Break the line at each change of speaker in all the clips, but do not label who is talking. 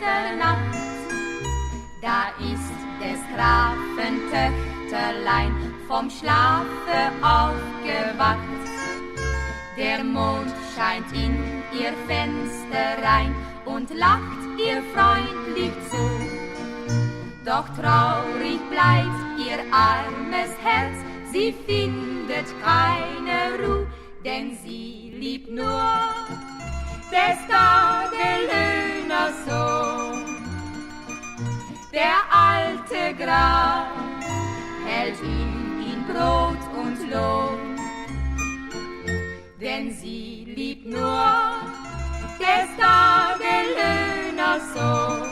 Mitternacht. Da ist des Grafen Töchterlein vom Schlafe aufgewacht. Der Mond scheint in ihr Fenster rein und lacht ihr freundlich zu. Doch traurig bleibt ihr armes Herz, sie findet keine Ruh, denn sie liebt nur des Tagelöhners Sohn. Der alte Graf hält ihm Brot und Lohn, denn sie liebt nur des Tagelöhners Sohn.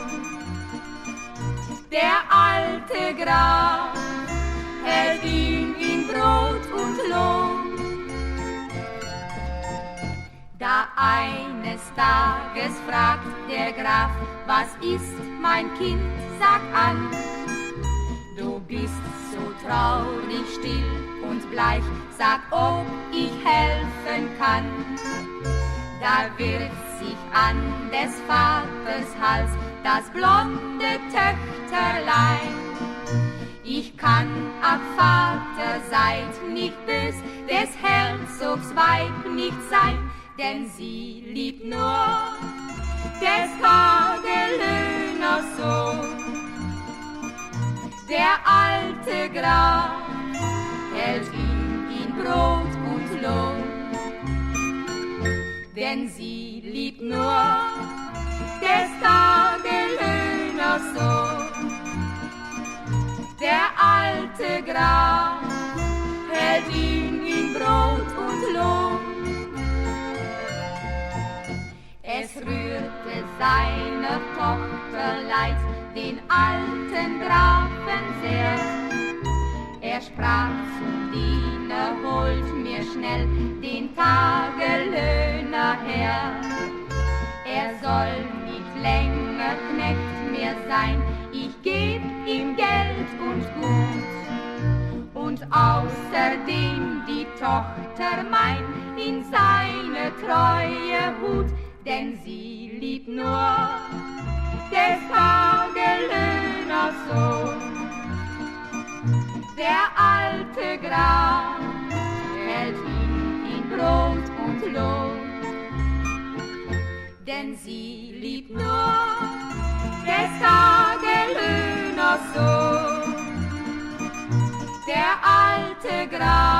Der alte Graf hält ihm Brot und Lohn. Da eines Tages fragt der Graf, was ist, mein Kind, sag an. Du bist so traurig, still und bleich, sag, ob ich helfen kann. Da wirft sich an des Vaters Hals das blonde Töchterlein. Ich kann, ach Vater, seid nicht bös, des Herzogs Weib nicht sein, denn sie liebt nur des Tagelöhners Sohn. Der alte Graf hält ihm Brot und Lohn, denn sie liebt nur des Tagelöhners Sohn. Der alte Graf hält ihm Brot und Lohn. Es rührte seiner Tochter leid, den alten Grafen sehr. Er sprach zum Diener, holt mir schnell den Tagelöhner her. Er soll nicht länger Knecht mehr sein, ich geb ihm Geld und Gut. Und außerdem die Tochter mein in seine Treue hut, denn sie liebt nur des Tagelöhners Sohn. Der alte Graf hält ihm Brot und Lohn, denn sie liebt nur des Tagelöhners Sohn. Der alte Graf